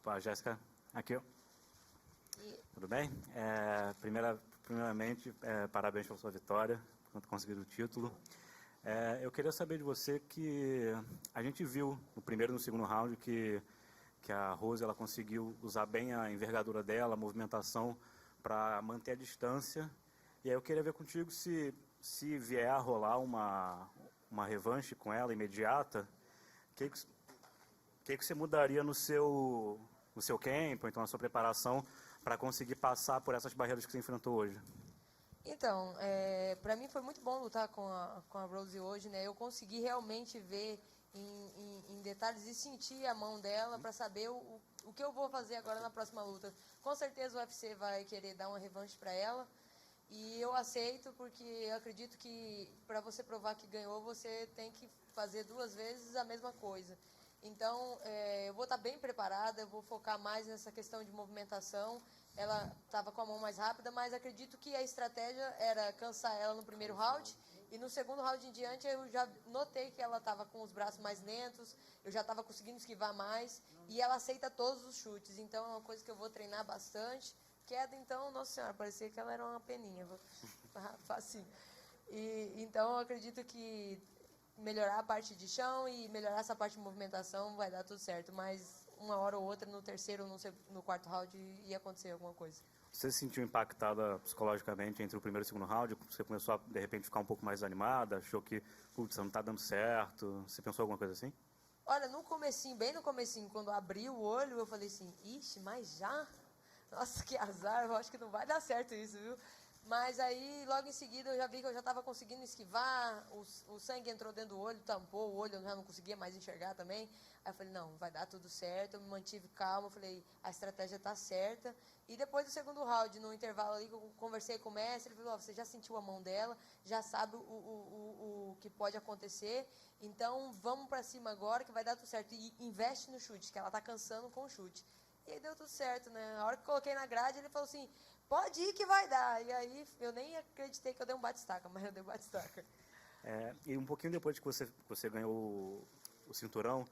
Opa, Jéssica, aqui. Tudo bem? Primeiramente, parabéns pela sua vitória, por conseguir o título. Eu queria saber de você que a gente viu no primeiro e no segundo round que a Rose ela conseguiu usar bem a envergadura dela, a movimentação para manter a distância. E aí eu queria ver contigo se vier a rolar uma revanche com ela imediata, o que você mudaria no seu camp, ou então na sua preparação, para conseguir passar por essas barreiras que você enfrentou hoje? Então, para mim foi muito bom lutar com a Rose hoje, né? Eu consegui realmente ver em detalhes e sentir a mão dela para saber o que eu vou fazer agora na próxima luta. Com certeza o UFC vai querer dar uma revanche para ela e eu aceito porque eu acredito que para você provar que ganhou, você tem que fazer 2 vezes a mesma coisa. Então, eu vou estar bem preparada, eu vou focar mais nessa questão de movimentação. Ela estava com a mão mais rápida, mas acredito que a estratégia era cansar ela no primeiro round. E no segundo round em diante, eu já notei que ela estava com os braços mais lentos, eu já estava conseguindo esquivar mais. E ela aceita todos os chutes, então é uma coisa que eu vou treinar bastante. Queda, então, nossa senhora, parecia que ela era uma peninha, facinho. Então, eu acredito que melhorar a parte de chão e melhorar essa parte de movimentação vai dar tudo certo, mas uma hora ou outra, no terceiro ou no quarto round, ia acontecer alguma coisa. Você se sentiu impactada psicologicamente entre o primeiro e o segundo round? Você começou a, de repente, ficar um pouco mais animada? Achou que, putz, não está dando certo? Você pensou alguma coisa assim? Olha, no comecinho, bem no comecinho, quando abri o olho, eu falei assim, ixi, mas já? Nossa, que azar, eu acho que não vai dar certo isso, viu? Mas aí, logo em seguida, eu já vi que eu já estava conseguindo esquivar, o sangue entrou dentro do olho, tampou o olho, eu já não conseguia mais enxergar também. Aí eu falei, não, vai dar tudo certo, eu me mantive calma, eu falei, a estratégia está certa. E depois do segundo round, no intervalo ali, que eu conversei com o mestre, ele falou, você já sentiu a mão dela, já sabe o que pode acontecer, então vamos para cima agora que vai dar tudo certo. E investe no chute, que ela está cansando com o chute. E aí deu tudo certo, né? A hora que eu coloquei na grade, ele falou assim, pode ir que vai dar. E aí eu nem acreditei que eu dei um bate-estaca, mas eu dei um bate-estaca. E um pouquinho depois que você ganhou o cinturão,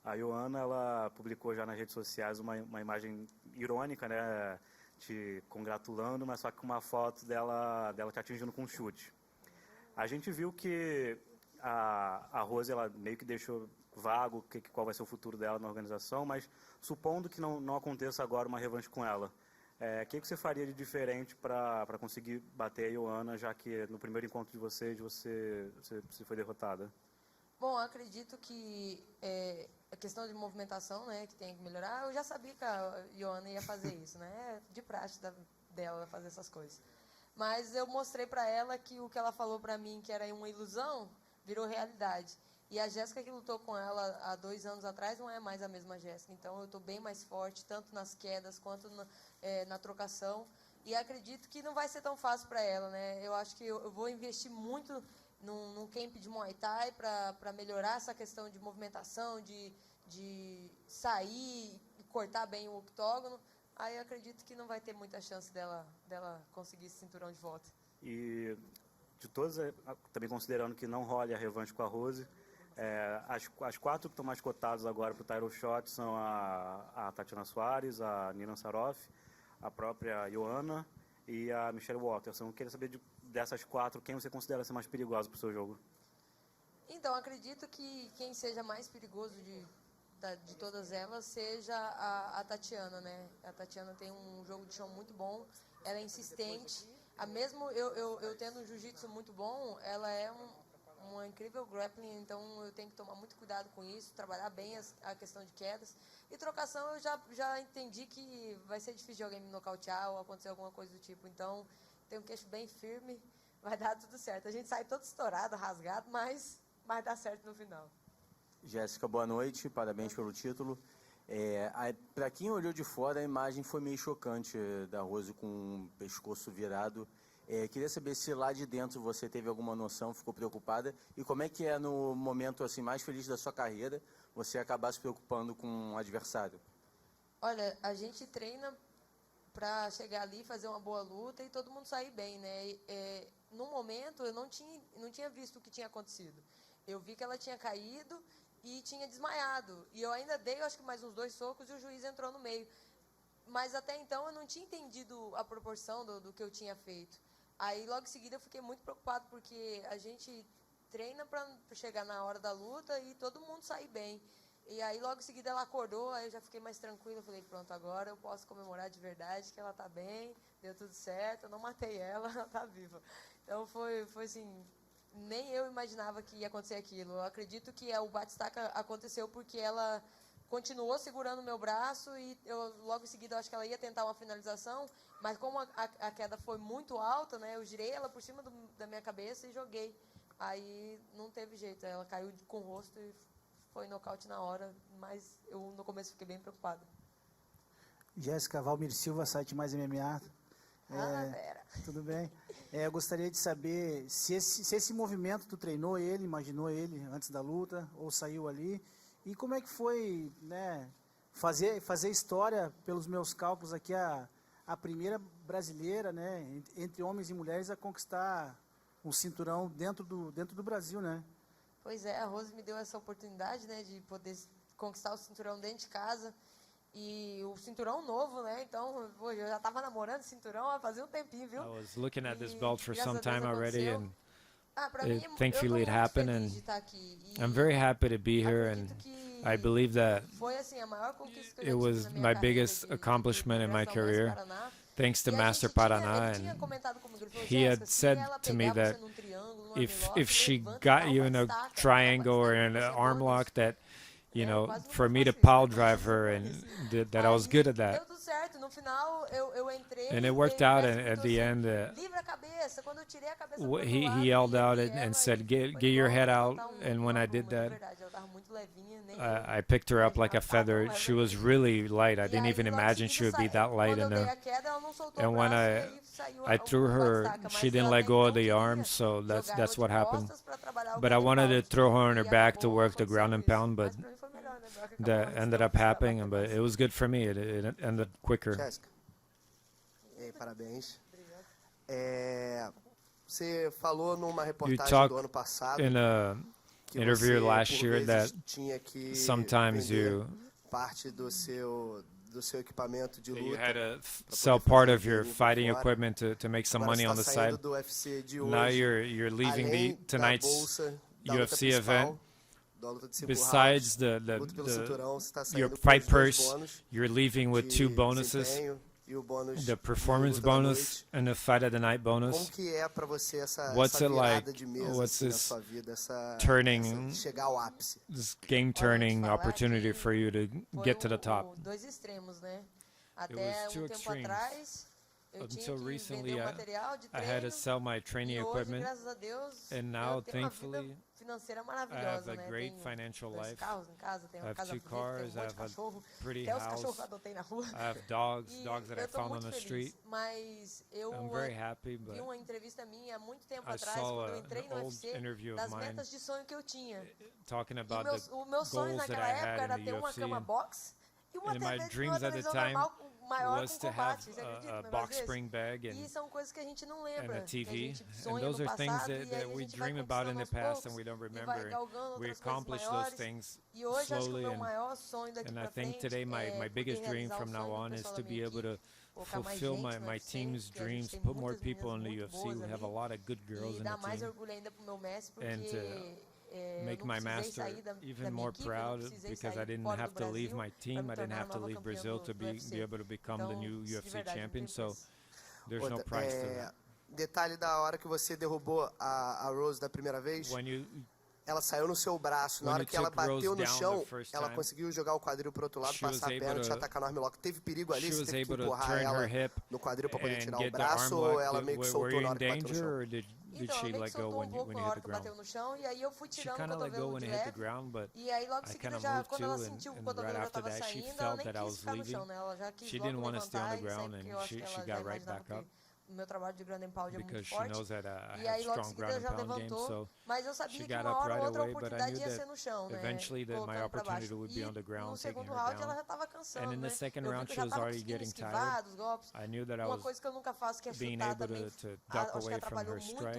a Joana, ela publicou já nas redes sociais uma imagem irônica, né? Te congratulando, mas só que com uma foto dela te atingindo com um chute. A gente viu que a Rose, ela meio que deixou vago qual vai ser o futuro dela na organização, mas supondo que não aconteça agora uma revanche com ela, o que você faria de diferente para conseguir bater a Joana, já que no primeiro encontro de vocês você foi derrotada? Bom, eu acredito que a questão de movimentação, né, que tem que melhorar, eu já sabia que a Joana ia fazer isso, né, de praxe dela fazer essas coisas. Mas eu mostrei para ela que o que ela falou para mim, que era uma ilusão, virou realidade. E a Jéssica que lutou com ela há 2 anos atrás não é mais a mesma Jéssica. Então eu estou bem mais forte, tanto nas quedas quanto na trocação. E acredito que não vai ser tão fácil para ela, né? Eu acho que eu vou investir muito num camp de Muay Thai para melhorar essa questão de movimentação, de sair e cortar bem o octógono. Aí eu acredito que não vai ter muita chance dela conseguir esse cinturão de volta. E de todas, também considerando que não role a revanche com a Rose, as 4 que estão mais cotadas agora para o title shot são a Tatiana Soares, a Nina Saroff, a própria Joana e a Michelle Waterson. Eu queria saber dessas 4, quem você considera ser mais perigosa para o seu jogo? Então, acredito que quem seja mais perigoso de todas elas seja a Tatiana, né? A Tatiana tem um jogo de chão muito bom, ela é insistente. Mesmo eu tendo um jiu-jitsu muito bom, ela é uma incrível grappling, então eu tenho que tomar muito cuidado com isso, trabalhar bem a questão de quedas. E trocação eu já entendi que vai ser difícil de alguém me nocautear ou acontecer alguma coisa do tipo. Então, tenho um queixo bem firme, vai dar tudo certo. A gente sai todo estourado, rasgado, mas vai dar certo no final. Jéssica, boa noite, parabéns pelo título. Para quem olhou de fora, a imagem foi meio chocante da Rose com o pescoço virado. Queria saber se lá de dentro você teve alguma noção, ficou preocupada, e como é que é no momento assim mais feliz da sua carreira você acabar se preocupando com um adversário? Olha, a gente treina para chegar ali, fazer uma boa luta e todo mundo sair bem, né? No momento eu não tinha visto o que tinha acontecido. Eu vi que ela tinha caído e tinha desmaiado. E eu ainda dei, eu acho que mais uns 2 socos e o juiz entrou no meio. Mas até então eu não tinha entendido a proporção do que eu tinha feito. Aí logo em seguida eu fiquei muito preocupado porque a gente treina para chegar na hora da luta e todo mundo sair bem. E aí logo em seguida ela acordou, aí eu já fiquei mais tranquila, eu falei, pronto, agora eu posso comemorar de verdade que ela tá bem, deu tudo certo, eu não matei ela, ela tá viva. Então foi assim, nem eu imaginava que ia acontecer aquilo. Eu acredito que o bate-estaca aconteceu porque ela continuou segurando o meu braço e eu logo em seguida eu acho que ela ia tentar uma finalização, mas como a queda foi muito alta, né, eu girei ela por cima da minha cabeça e joguei. Aí não teve jeito, ela caiu com o rosto e foi nocaute na hora, mas eu no começo fiquei bem preocupada. Jéssica, Valmir Silva, site Mais MMA. Vera. Tudo bem? Eu gostaria de saber se esse movimento tu treinou ele, imaginou ele antes da luta, ou saiu ali, e como é que foi, né, fazer história, pelos meus cálculos aqui, a primeira brasileira, né, entre homens e mulheres a conquistar um cinturão dentro do Brasil, né? Pois é, a Rose me deu essa oportunidade, né, de poder conquistar o cinturão dentro de casa. E o cinturão novo, né? Então, pô, eu já estava namorando cinturão fazia um tempinho, viu? I was looking at this belt for some time aconteceu. already, and Thankfully it happened, and I'm very happy to be here, and I believe that foi assim, a maior conquista que it was my biggest accomplishment in my career, thanks to Master Paraná, and he had said to me that if she got you in a triangle or in an arm lock, that, you know, for me to pile drive her, and that I was good at that. And it worked out, and at the end, he yelled out and said, get your head out, and when I did that, I picked her up like a feather. She was really light. I didn't even imagine she would be that light in there. And when I threw her, she didn't let go of the arm, so that's what happened. But I wanted to throw her on her back to work the ground and pound, but that ended up happening, but it was good for me. It ended quicker. Jéssica, parabéns. Você falou numa reportagem do ano passado in a interview last year that sometimes you parte do seu equipamento de luta. You had to sell part of your fighting equipment to make some money on the side. Now you're leaving tonight's UFC event. Besides your fight purse, you're leaving with 2 bonuses, the performance bonus and the fight of the night bonus. What's it like? What's this turning, this game-turning opportunity for you to get to the top? It was 2 extremes. Until recently, I had to sell my training equipment, and now, thankfully, I have a great financial life. I have 2 cars, I have a pretty house, I have dogs that I found on the street. I'm very happy, but I saw an old interview of mine talking about the goals that I had in the UFC. And my dreams at the time was to have a box spring bag and a TV. And those are things that we dream about in the past and we don't remember. We accomplish those things slowly. And I think today my biggest dream from now on is to be able to fulfill my team's dreams, put more people in the UFC. We have a lot of good girls in the team. And to make my master even more proud, because I didn't have to leave my team, I didn't have to leave Brazil to be able to become the new UFC champion, so there's no price to that. Detalhe da hora que você derrubou a Rose da primeira vez, ela saiu no seu braço. Na hora que ela bateu no chão, ela conseguiu jogar o quadril pro outro lado, passar a perna e atacar no armlock. Teve perigo ali? Você teve que empurrar ela no quadril para poder tirar o braço, ou ela meio que soltou na hora que bateu no chão? Did she let go when you hit the ground? She kind of let go when it hit the ground, but I kind of moved too, and right after that she felt that I was leaving. She didn't want to stay on the ground, and she got right back up. Because she knows that I have strong ground and pound game, so she got up right away, but I knew that eventually that my opportunity would be on the ground, taking her down. And in the second round, she was already getting tired. I knew that I was being able to duck away from her strikes,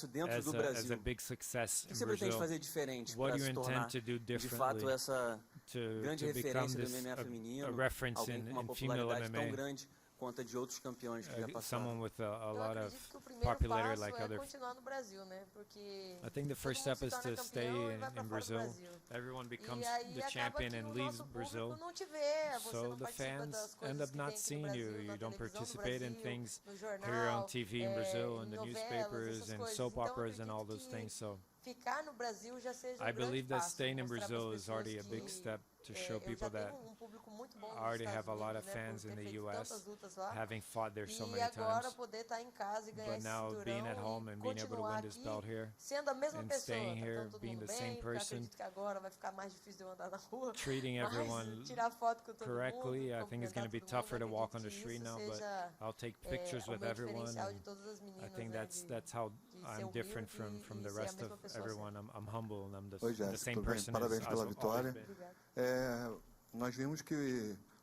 sucesso dentro do as Brasil. a big success O que in você pretende Brazil, fazer diferente what para do you se tornar, intend to do de fato, differently essa grande to become referência do this MMA a feminino, reference alguém com uma in female popularidade tão MMA? grande quanto a de outros campeões que já passaram? Someone with a Eu lot of acredito que o primeiro popularity passo like é other. continuar no Brasil, né? Porque I think the first todo mundo step se is torna to stay campeão e vai pra in fora do Brazil. Brasil. Everyone becomes E aí the acaba champion que and o leaves nosso Brazil. público não te vê, você So não the participa das fans coisas end up que tem not aqui no seeing you. Brasil, You na don't televisão do participate in Brasil, things no here on jornal, TV in Brazil, in em the novelas, newspapers, essas and coisas. soap Então operas and all acredito those que things. So ficar no Brasil já seja I um grande believe that passo, staying in mostrar pras Brazil is pessoas already a big que step to show eu people já that tenho um público muito bom I nos already Estados have a lot Unidos, of né, fans por in ter the feito US, tantas lutas lá. having fought there so E many agora times. poder estar em casa e ganhar But esse now being at cinturão home e and being able to continuar win this aqui belt here sendo a mesma and pessoa, staying here, tratando todo being mundo the same bem, porque person, acredito que agora vai ficar mais difícil de eu andar na rua, treating everyone mas tirar foto com todo correctly. mundo, I think it's going to be cumprimentar todo tougher to mundo, walk on the acredito que street isso now, but seja I'll take pictures o with meu everyone. diferencial de And todas as I meninas, think né, that's how ser I'm different humilde from the e ser a rest mesma of pessoa everyone. I'm humble and I'm Oi, the Jéssica, same tudo bem? person Parabéns as pela I've vitória. always been. Nós vimos que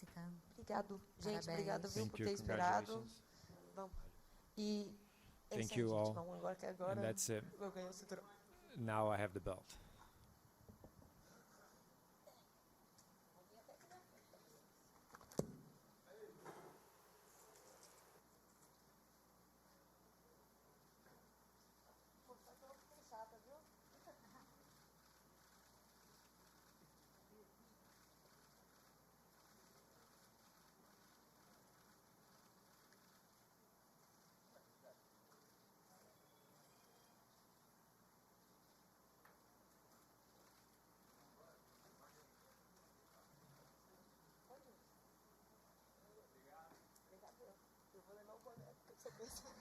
Jéssica. Obrigado, gente. Parabéns. Obrigado, viu, Thank por you. ter esperado. Congratulations. Vamos. E é Thank isso aí, you gente. all. Vamos agora que agora And that's it. eu ganhei o cinturão. Now I have the belt. Eu vou levar o boné, porque eu sou pessoa.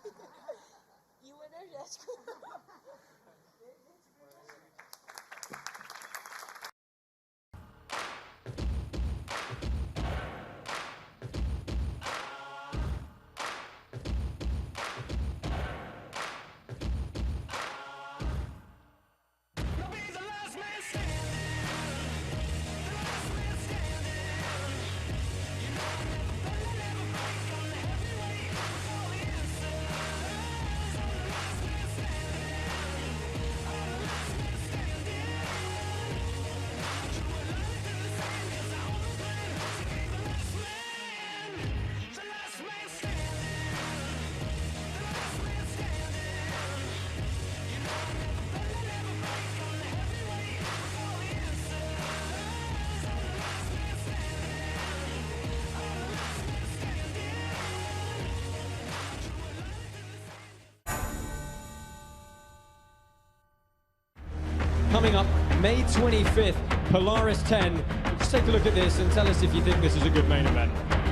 E o energético. coming up May 25th, Polaris 10. Just take a look at this and tell us if you think this is a good main event.